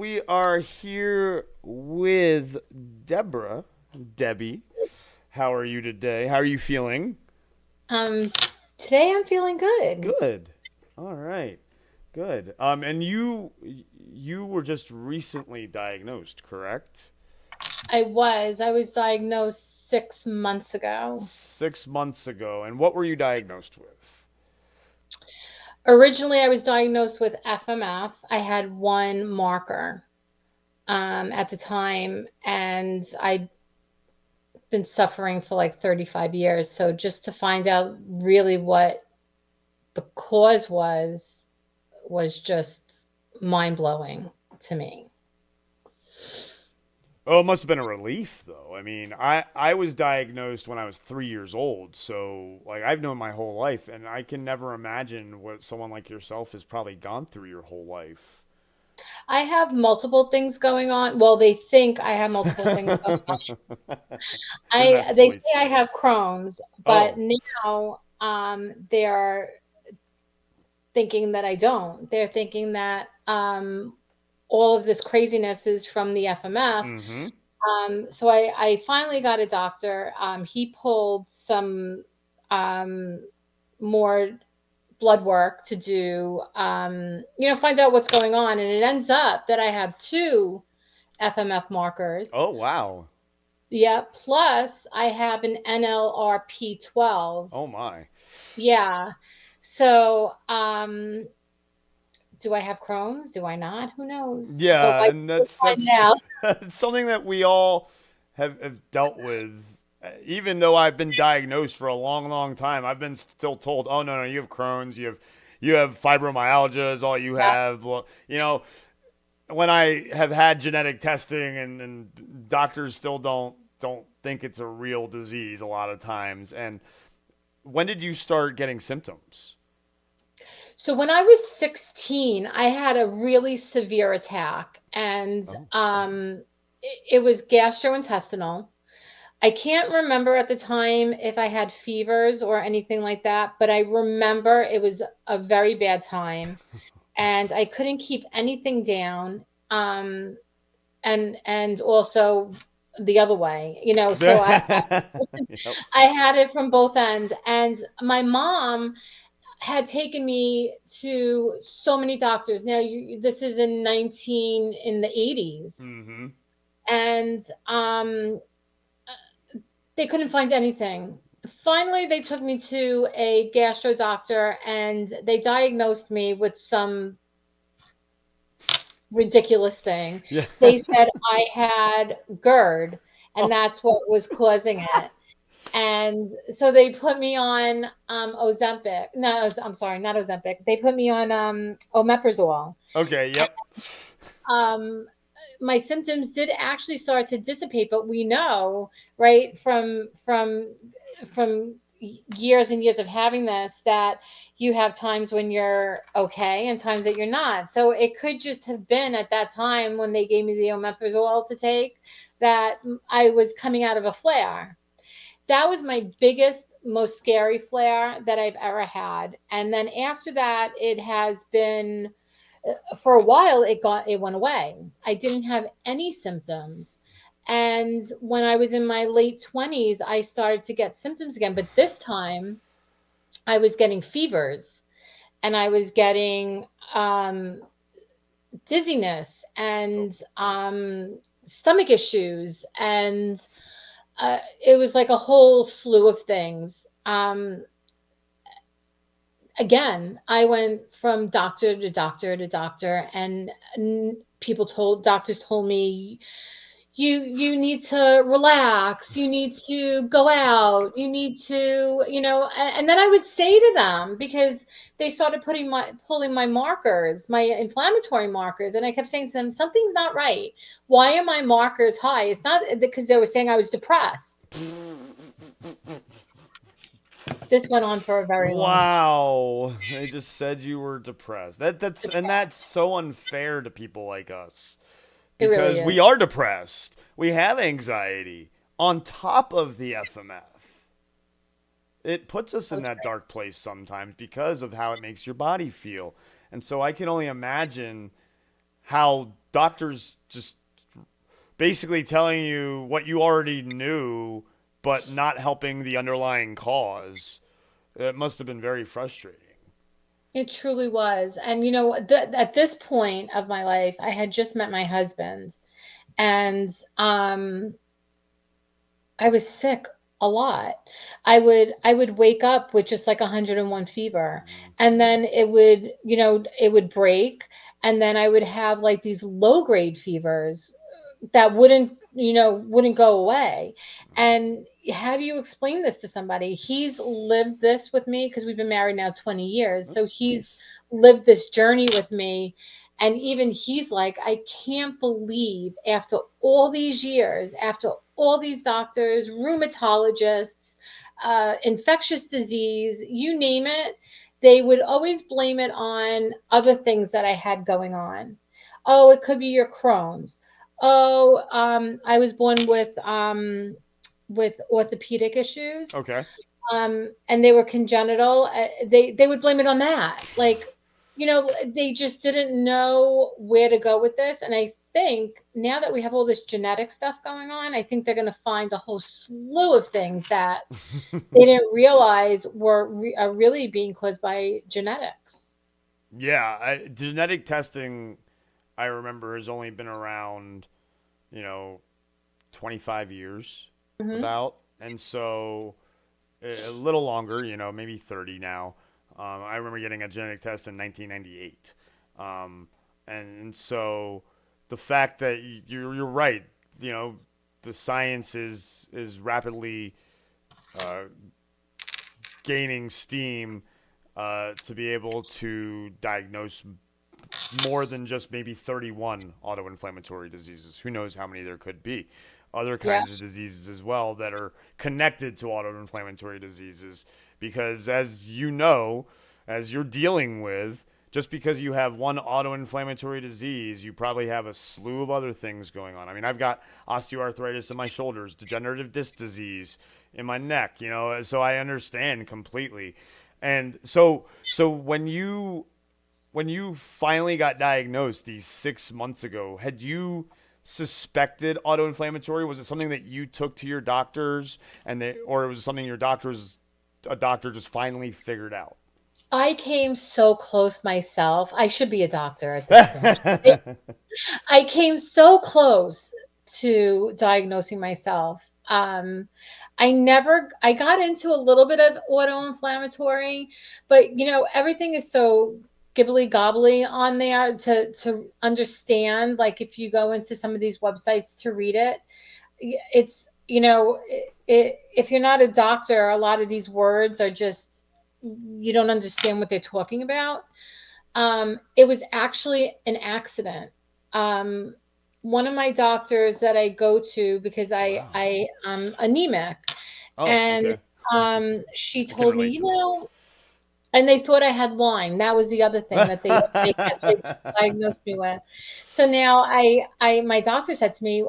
we are here with Deborah. Debbie, how are you today? How are you feeling? Um, Today I'm feeling good. Good. All right. Good. And you were just recently diagnosed, correct? I was diagnosed 6 months ago. 6 months ago. And what were you diagnosed with? Originally, I was diagnosed with FMF. I had one marker at the time, and I'd been suffering for like 35 years. So just to find out really what the cause was just mind blowing to me. Oh, it must have been a relief, though. I mean, I was diagnosed when I was 3 years old, so like I've known my whole life, and I can never imagine what someone like yourself has probably gone through your whole life. I have multiple things going on. Well, they think I have multiple things going Isn't that They say always? I have Crohn's, but Oh, now they're thinking that I don't. They're thinking that all of this craziness is from the FMF. mm-hmm. So I finally got a doctor. He pulled some um, more blood work to do, find out what's going on, and it ends up that I have two FMF markers. Oh, wow. Yeah, plus I have an NLRP12. Oh my. Yeah. So, do I have Crohn's? Do I not? Who knows? But Yeah, I and will that's find that's out. that's something that we all have dealt with. Even though I've been diagnosed for a long, long time, I've been still told, "Oh no, no, you have Crohn's, you have fibromyalgia is all you Yeah. have." Well, when I have had genetic testing and doctors still don't think it's a real disease a lot of times. And when did you start getting symptoms? So when I was 16, I had a really severe attack, and Oh. it was gastrointestinal. I can't remember at the time if I had fevers or anything like that, but I remember it was a very bad time, and I couldn't keep anything down. And also the other way, so Yep. I had it from both ends. And my mom had taken me to so many doctors. Now, this is in the 80s, Mm-hmm. and they couldn't find anything. Finally, they took me to a gastro doctor, and they diagnosed me with some ridiculous thing. Yeah. They said I had GERD, and that's what was causing it. And so they put me on Ozempic. No, I'm sorry, not Ozempic. They put me on omeprazole. Okay. Yep. Um, my symptoms did actually start to dissipate, but we know, right, from years and years of having this, that you have times when you're okay and times that you're not. So it could just have been at that time when they gave me the omeprazole to take that I was coming out of a flare. That was my biggest, most scary flare that I've ever had. And then after that, it has been for a while it went away. I didn't have any symptoms. And when I was in my late 20s, I started to get symptoms again, but this time I was getting fevers, and I was getting dizziness and stomach issues, and it was like a whole slew of things. Again, I went from doctor to doctor to doctor, and doctors told me, you need to relax, you need to go out, you need to, and then I would say to them, because they started pulling my markers, my inflammatory markers, and I kept saying to them, something's not right. Why are my markers high? It's not because they were saying I was depressed. This went on for a very long time. Wow. They just said you were depressed. That's so unfair to people like us It really because is. we are depressed. We have anxiety on top of the FMF. It puts us in that Okay. dark place sometimes because of how it makes your body feel. And so I can only imagine how doctors just basically telling you what you already knew, but not helping the underlying cause. It must have been very frustrating. It truly was. And at this point of my life, I had just met my husband, and I was sick a lot. I would wake up with just like 101 fever, Mm. and then it would break, and then I would have like these low grade fevers that wouldn't go away. And how do you explain this to somebody? He's lived this with me because we've been married now 20 years. Oh, So he's nice. lived this journey with me. And even he's like, I can't believe after all these years, after all these doctors, rheumatologists, infectious disease, you name it, they would always blame it on other things that I had going on. Oh, it could be your Crohn's. Oh, I was born with orthopedic issues, Okay. and they were congenital. They would blame it on that. Like, they just didn't know where to go with this. And I think now that we have all this genetic stuff going on, I think they're going to find a whole slew of things that they didn't realize are really being caused by genetics. Yeah, genetic testing, I remember, has only been around, you know, 25 years Hmm. about. And so a little longer, maybe 30 now. I remember getting a genetic test in 1998. Um, and so the fact that you're right, you know, the science is rapidly uh, gaining steam to be able to diagnose more than just maybe 31 autoinflammatory diseases. Who knows how many there could be? Other Yeah. kinds of diseases as well that are connected to autoinflammatory diseases. Because as you know, as you're dealing with, just because you have one autoinflammatory disease, you probably have a slew of other things going on. I mean, I've got osteoarthritis in my shoulders, degenerative disc disease in my neck, so I understand completely. And so when you finally got diagnosed these 6 months ago, had you suspected autoinflammatory? Was it something that you took to your doctors or was it something your a doctor just finally figured out? I came so close myself. I should be a doctor at this point. I came so close to diagnosing myself. I got into a little bit of auto-inflammatory, but everything is so gibbly gobbly on there to understand. Like if you go into some of these websites to read it, it's if you're not a doctor, a lot of these words are just you don't understand what they're talking about. It was actually an accident. Um, One of my doctors that I go to because I Wow. I am anemic, Oh, and okay. she I can told me, relate to and they thought I had Lyme. That was the other thing that they that. diagnosed me with. So now my doctor said to me,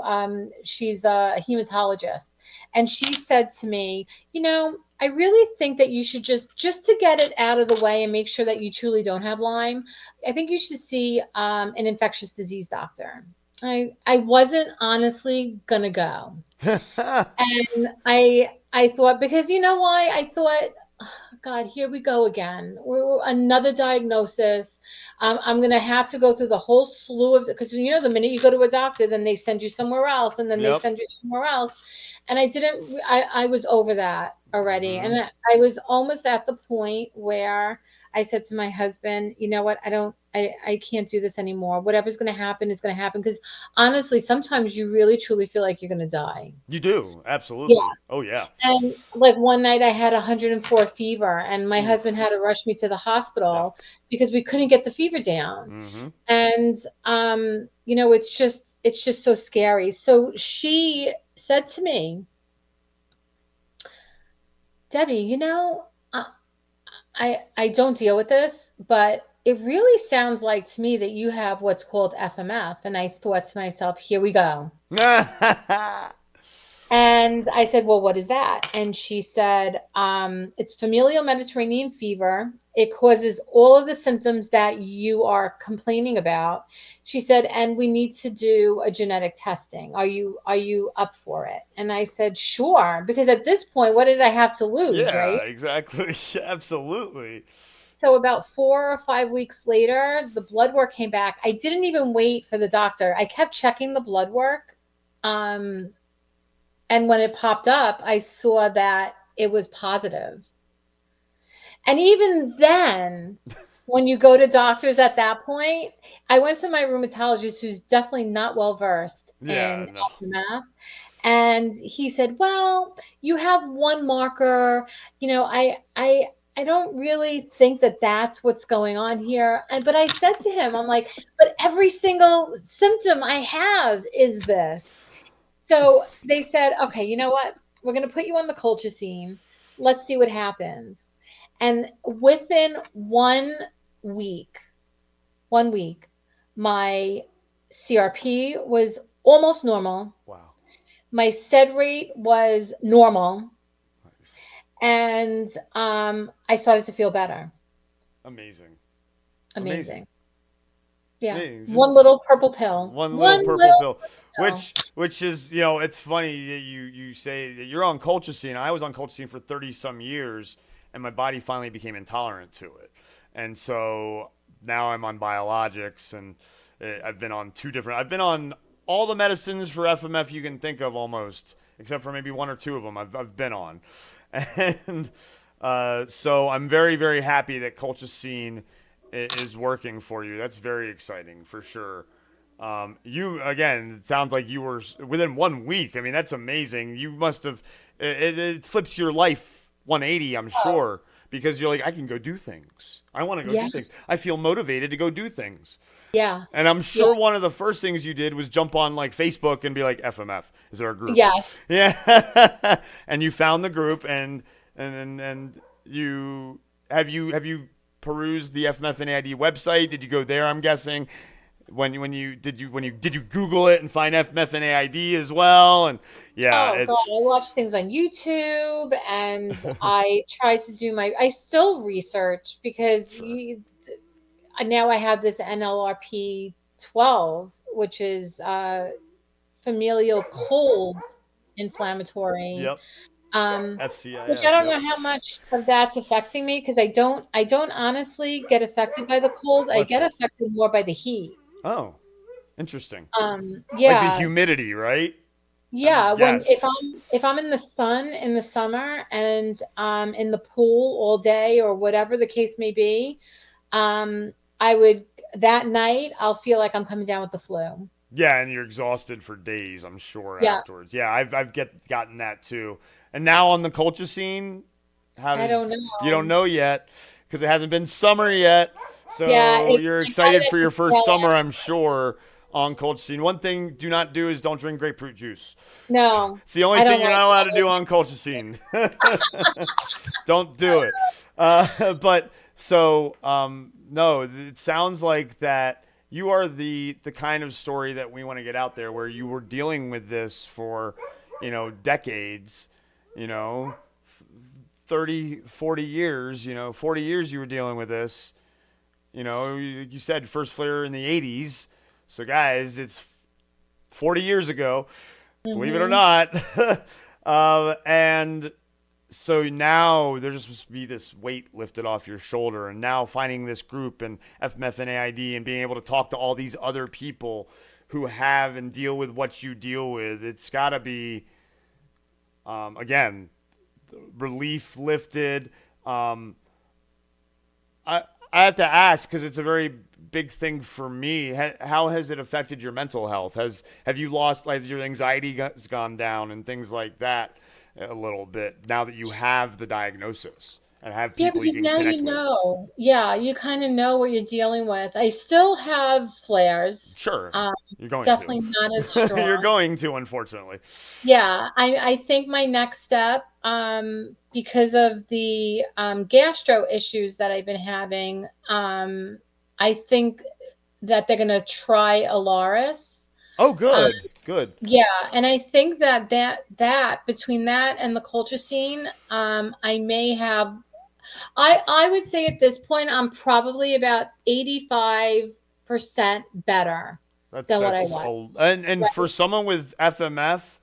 she's a hematologist, and she said to me, I really think that you should just to get it out of the way and make sure that you truly don't have Lyme. I think you should see an infectious disease doctor. I wasn't honestly gonna go, and I thought, because you know why I thought, God, here we go again. Another diagnosis. I'm going to have to go through the whole slew of, because the minute you go to a doctor, then they send you somewhere else, and then they Yep. send you somewhere else. And I didn't. I was over that already, Hmm. and I was almost at the point where I said to my husband, you know what? I don't. I can't do this anymore. Whatever's going to happen is going to happen. Because honestly, sometimes you really truly feel like you're going to die. You do. Yeah. Absolutely. Oh, yeah. And like one night I had 104 fever, and my husband Oof. had to rush me to the Yeah. hospital because we couldn't get the fever down. Hmm. And it's just so scary. So she said to me, Debbie, I don't deal with this, but it really sounds like to me that you have what's called FMF. And I thought to myself, here we go. And I said, well, what is that? And she said, it's familial Mediterranean fever. It causes all of the symptoms that you are complaining about. She said, and we need to do a genetic testing. Are you up for it? And I said, sure, because at this point, what did I have to lose, Yeah, right? exactly. Absolutely. So about 4 or 5 weeks later, the blood work came back. I didn't even wait for the doctor. I kept checking the blood work. Um, and when it popped up, I saw that it was positive. And even then, when you go to doctors at that point, I went to my rheumatologist who's definitely not well versed Yeah, in no. math. And he said, well, you have one marker. I don't really think that that's what's going on here. But I said to him, I'm like, but every single symptom I have is this. So they said, okay, you know what? We're going to put you on the colchicine. Let's see what happens. And within week, 1 week, my CRP was almost normal. Wow. My SED rate was normal. Nice. And I started to feel better. Amazing. Amazing. Amazing. Yeah. Amazing. One Just little purple pill. one little One purple little pill, pill. which is, you know, it's funny that you say that you're on colchicine. I was on colchicine for 30 some years, and my body finally became intolerant to it, and so now I'm on biologics, and I've been on two different. I've been on all the medicines for FMF you can think of almost, except for maybe one or two of them. I've been on, and so I'm very very happy that colchicine is working for you. That's very exciting for sure. You again, it sounds like you were within 1 week. I mean, that's amazing. You must have it flips your life 180, I'm Oh, sure, because you're like, I can go do things. I want to go yeah. do things. I feel motivated to go do things. Yeah. And I'm Yeah. sure one of the first things you did was jump on like Facebook and be like, FMF, is there a group? Yes. Yeah. And you found the group, and you perused the FMFNAID website? Did you go there? I'm guessing. When you Google it and find FMFNAID as well? And yeah, Oh God, it's I watch things on YouTube and I try to do I still research because sure. now I have this NLRP 12, which is familial cold inflammatory. Yep. Which I FCIS. don't Yep. know how much of that's affecting me because I don't honestly get affected by the cold. Well, I that's get good. affected more by the heat. Oh, interesting. Like the Yeah, humidity, right? yeah, when Yes. if I'm in the sun in the summer and in the pool all day or whatever the case may be, I would that night I'll feel like I'm coming down with the flu. Yeah, and you're exhausted for days, I'm sure, Yeah, afterwards. Yeah, I've gotten that too. And now on the culture scene, how I don't does you don't know. know yet because it hasn't been summer yet. Yeah, So you're I got excited it for at the your first tail summer, end. I'm sure, on culture scene. One thing do not do is don't drink grapefruit juice. No, It's the only I thing don't you're like not allowed to do it. on culture scene. Don't do it. But so no, it sounds like that you are the kind of story that we want to get out there, where you were dealing with this for, decades, you know, 30, 40 years, 40 years you were dealing with this. You said first flare in the 80s. So guys, it's 40 years ago, believe it or Hmm. not. And so now there's supposed to be this weight lifted off your shoulder, and now finding this group and FMFNAID and being able to talk to all these other people who have and deal with what you deal with, it's got to be, again, relief lifted. Um, I I have to ask because it's a very big thing for me. How has it affected your mental health? Have you lost, like, your anxiety has gone down and things like that a little bit now that you have the diagnosis and have Yeah, people you because can now connect you with? know. Yeah, you kind of know what you're dealing with. I still have flares. Sure, Um, you're going to. Definitely not as strong. You're going to, unfortunately. Yeah, I think my next step, because of the gastro issues that I've been having, I think that they're gonna try Alaris. Oh, good, good. Yeah, and I think that between that and the culture scene, I may have. I would say at this point I'm probably about 85% better than what I was. And for Right? someone with FMF,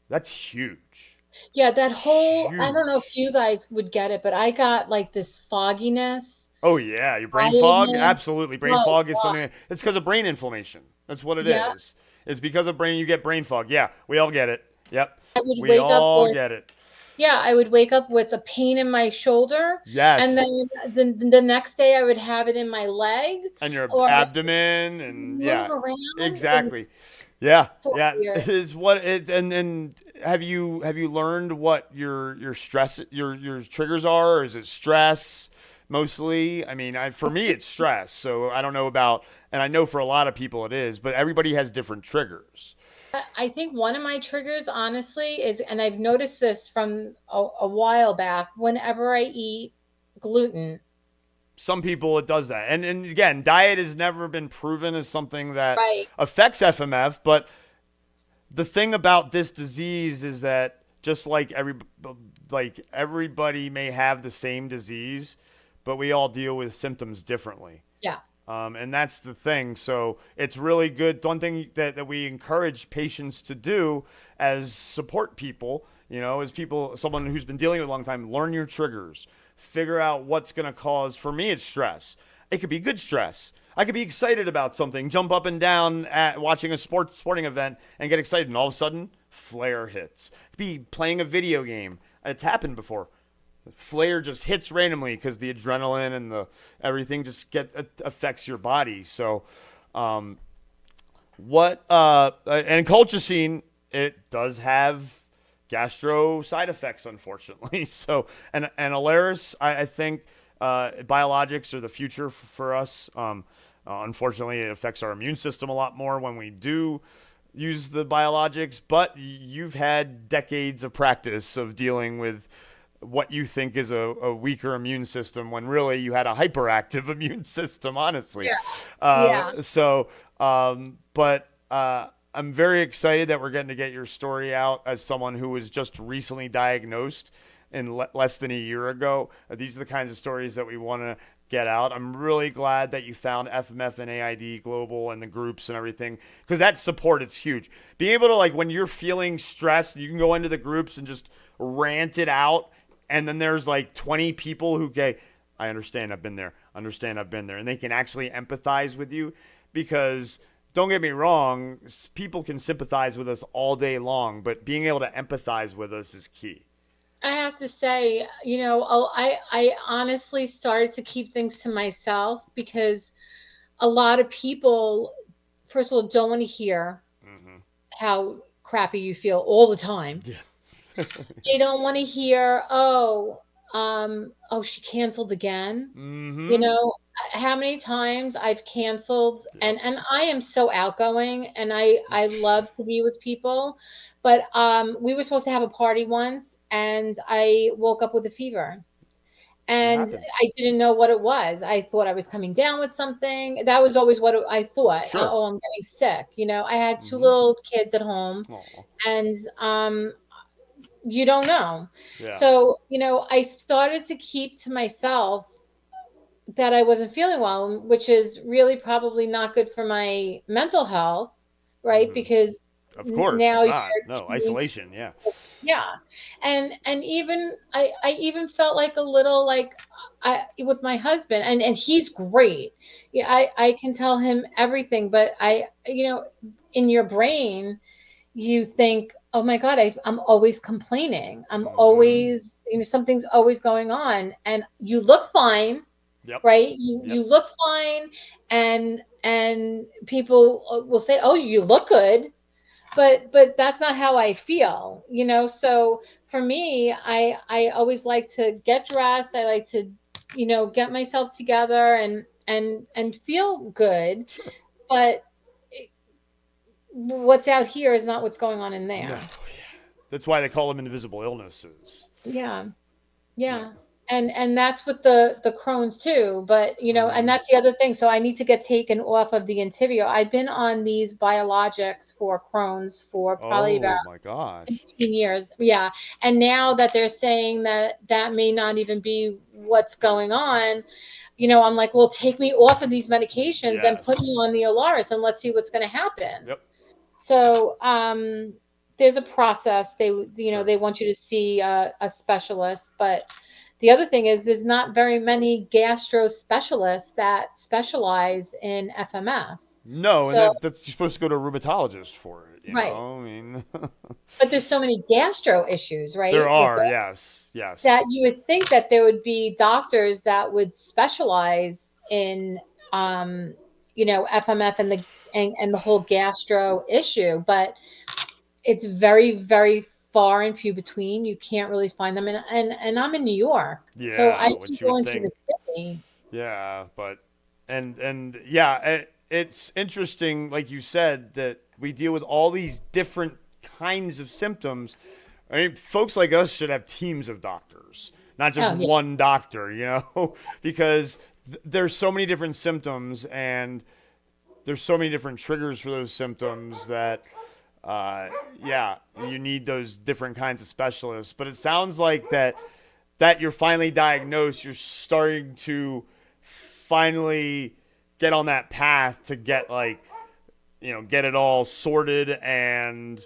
that's huge, Yeah, that whole, I don't know if huge. you guys would get it, but I got like this fogginess, Oh yeah, your brain fog, tiredness. absolutely. Brain Oh fog is God. something. It's because of brain inflammation. That's what it Yeah, is. It's because of brain. You get brain fog. Yeah, we all get it. Yep, I would we wake up all with get it. yeah, I would wake up with a pain in my shoulder, and Yes, then the next day I would have it in my leg, and your or abdomen, and move yeah, around. It was exactly. Yeah, so yeah. weird. Is what it and have you learned what your stress your triggers are, or is it stress mostly? I mean, for me it's stress. So I don't know about, and I know for a lot of people it is, but everybody has different triggers. I think one of my triggers, honestly, is, and I've noticed this from a while back, whenever I eat gluten, Some people it does that, and again, diet has never been proven as something that right? affects FMF, but the thing about this disease is that just like everybody may have the same disease, but we all deal with symptoms differently. Yeah. And that's the thing. So it's really good. One thing that we encourage patients to do as support people, as people, someone who's been dealing with it a long time, learn your triggers, figure out what's going to cause. For me, it's stress. It could be good stress. I could be excited about something, jump up and down at watching a sporting event and get excited, and all of a sudden, flare hits. Be playing a video game. It's happened before. Flare just hits randomly because the adrenaline and the everything just affects your body. So, um, what and colchicine, it does have gastro side effects, unfortunately. So, and Alaris, I think biologics are the future for us. Unfortunately, it affects our immune system a lot more when we do use the biologics. But you've had decades of practice of dealing with what you think is a weaker immune system when really you had a hyperactive immune system, honestly. Yeah. Yeah. But I'm very excited that we're getting to get your story out as someone who was just recently diagnosed in less than a year ago. These are the kinds of stories that we want to get out. I'm really glad that you found FMF and AID Global and the groups and everything, because that support is huge. Being able to, like, when you're feeling stressed, you can go into the groups and just rant it out, and then there's like 20 people who go, I understand, I've been there, understand, I've been there, and they can actually empathize with you. Because don't get me wrong, people can sympathize with us all day long, but being able to empathize with us is key. I have to say, I honestly started to keep things to myself because a lot of people, first of all, don't want to hear Mm-hmm. how crappy you feel all the time. Yeah. They don't want to hear, oh, she canceled again. You Mm-hmm. know, how many times I've canceled, Yep. and I am so outgoing, and I love to be with people, but we were supposed to have a party once, and I woke up with a fever. It And happens. I didn't know what it was. I thought I was coming down with something. That was always what I thought. Sure. Oh, I'm getting sick. I had two Mm-hmm. little kids at home, Oh. and you don't know. Yeah. So, I started to keep to myself that I wasn't feeling well, which is really probably not good for my mental health, right? Mm-hmm. Because Of course, now it's you're not. No, doing, isolation. Yeah. yeah, and even I even felt like a little like I with my husband, and he's great. Yeah, I can tell him everything, but in your brain you think, oh my God, I'm always complaining. I'm Mm-hmm. always, something's always going on, and you look fine, Yep. right? You Yep. you look fine, and people will say, "Oh, you look good," but that's not how I feel, So for me, I always like to get dressed. I like to, get myself together and feel good, Sure. but what's out here is not what's going on in No. there. That's why they call them invisible illnesses. Yeah. Yeah. Yeah. and that's with the Crohn's too. But and Mm. that's the other thing. So I need to get taken off of the Entyvio. I've been on these biologics for Crohn's for probably about Oh my gosh. 15 years. Yeah. And now that they're saying that that may not even be what's going on, I'm like, well, take me off of these medications and put me Yes. on the Alaris and let's see what's going to happen. Yep. So, there's a process. Sure. They want you to see a specialist, but the other thing is there's not very many gastro specialists that specialize in FMF. No, and So, that's you're supposed to go to a rheumatologist for it. right. I mean, But there's so many gastro issues, there right? With are. it, Yes. Yes. that you would think that there would be doctors that would specialize in, FMF and the whole gastro issue, but it's very, very far and few between. You can't really find them, and I'm in New York, so I Yeah, can which you go would into the think. city. Yeah, but and yeah, it's interesting, like you said, that we deal with all these different kinds of symptoms. I mean, folks like us should have teams of doctors, not just Oh yeah, one doctor, because there's so many different symptoms and there's so many different triggers for those symptoms that yeah, you need those different kinds of specialists. But it sounds like that you're finally diagnosed, you're starting to finally get on that path to get get it all sorted, and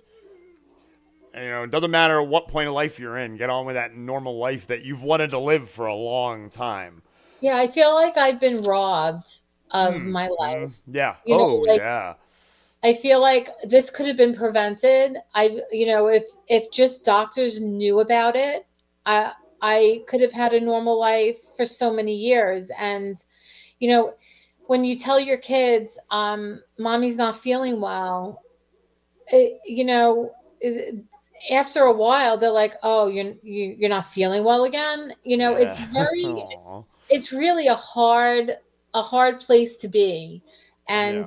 it doesn't matter what point of life you're in, get on with that normal life that you've wanted to live for a long time. yeah. I feel like I've been robbed of Hmm. my Hmm. life. Yeah. Oh Like yeah. I feel like this could have been prevented. If just doctors knew about it, I could have had a normal life for so many years. And you know, when you tell your kids, "Mommy's not feeling well," it, you know, it, after a while, they're like, "Oh, you're not feeling well again." It's Yeah. very, Aw. it's really a hard place to be, and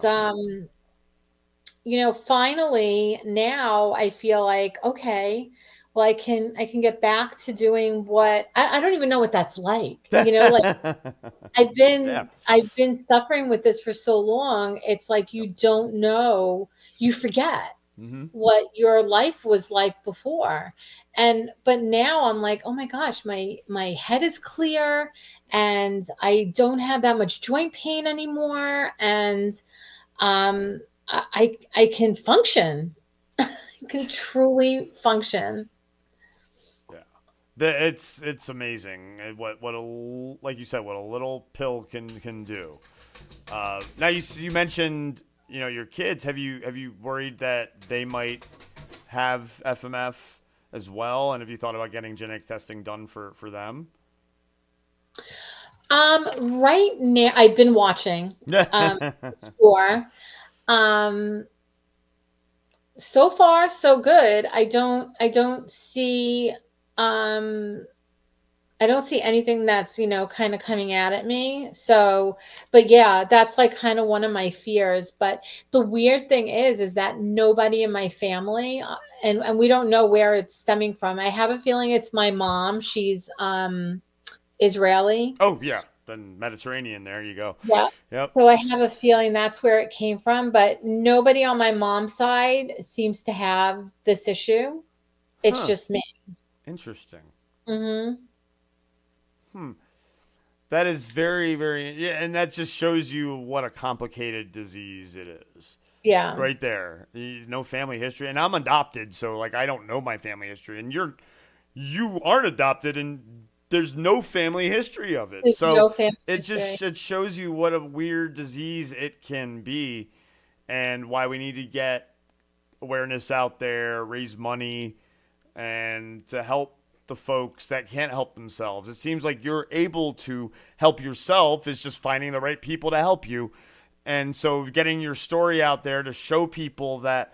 Yeah. finally now I feel like, okay, well, I can get back to doing what I don't even know what that's like. Like I've Yeah. been I've been suffering with this for so long. It's like Yep. you don't know, you forget Mm-hmm. what your life was like before. But now I'm like, oh my gosh, my head is clear and I don't have that much joint pain anymore, and I can function. I can truly function. Yeah. It's amazing what like you said, what a little pill can do. Now you mentioned your kids. Have you worried that they might have FMF as well? And have you thought about getting genetic testing done for them? Right now I've been watching, um, sure. Um, so far so good. Um I don't see anything that's, kind of coming at me. So, but yeah, that's like kind of one of my fears. But the weird thing is that nobody in my family, and we don't know where it's stemming from. I have a feeling it's my mom. She's Israeli. Oh yeah, then Mediterranean. There you go. Yeah. Yep. So I have a feeling that's where it came from, but nobody on my mom's side seems to have this issue. It's Huh. just me. Interesting. Hmm. Hmm. That is very, very, yeah, and that just shows you what a complicated disease it is. Yeah. Right there. No family history. And I'm adopted, so like I don't know my family history. And you aren't adopted and there's no family history of it. There's So no family it history. just it shows you what a weird disease it can be and why we need to get awareness out there, raise money, and to help the folks that can't help themselves. It seems like you're able to help yourself. It's just finding the right people to help you. And so getting your story out there to show people that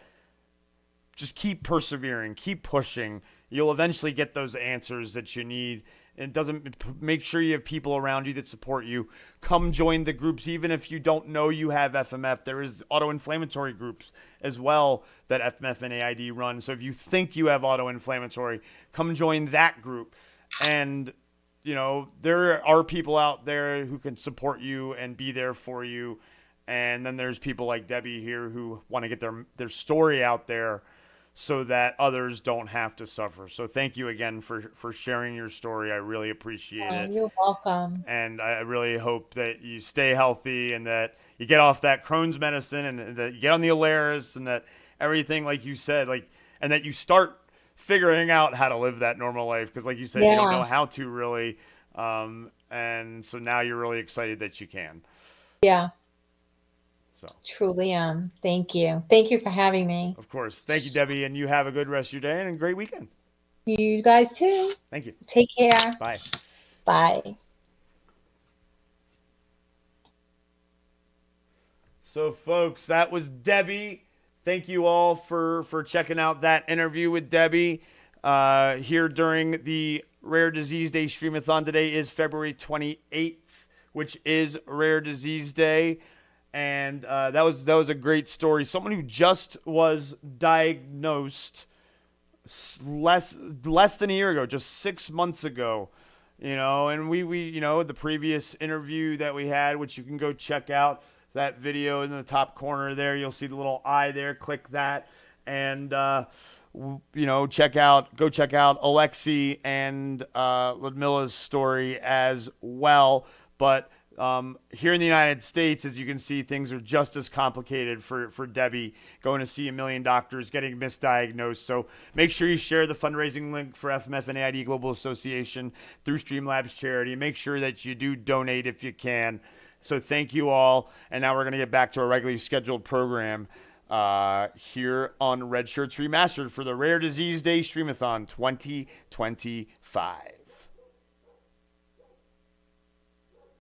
just keep persevering, keep pushing. You'll eventually get those answers that you need. It doesn't make sure you have people around you that support you. Come join the groups, even if you don't know you have FMF. There is auto-inflammatory groups as well that FMF and AID run. So if you think you have auto-inflammatory, come join that group. And there are people out there who can support you and be there for you. And then there's people like Debbie here who want to get their story out there so that others don't have to suffer. So thank you again for sharing your story. I really appreciate it. You're welcome. And I really hope that you stay healthy and that you get off that Crohn's medicine and that you get on the Alaris and that everything, like you said, and that you start figuring out how to live that normal life. Because like you said, you don't know how to really. And so now you're really excited that you can. Yeah. So truly am. Thank you. Thank you for having me. Of course. Thank you, Debbie. And you have a good rest of your day and a great weekend. You guys too. Thank you. Take care. Bye. Bye. So, folks, that was Debbie. Thank you all for checking out that interview with Debbie here during the Rare Disease Day Streamathon. Today is February 28th, which is Rare Disease Day. And that was a great story. Someone who just was diagnosed less than a year ago, just 6 months ago, and we the previous interview that we had, which you can go check out, that video in the top corner there, you'll see the little eye there, click that, and go check out Alexi and Ludmila's story as well. But here in the United States, as you can see, things are just as complicated for Debbie, going to see a million doctors, getting misdiagnosed. So make sure you share the fundraising link for FMF and AID Global Association through Streamlabs Charity. Make sure that you do donate if you can. So thank you all. And now we're going to get back to our regularly scheduled program here on Red Shirts Remastered for the Rare Disease Day Streamathon 2025.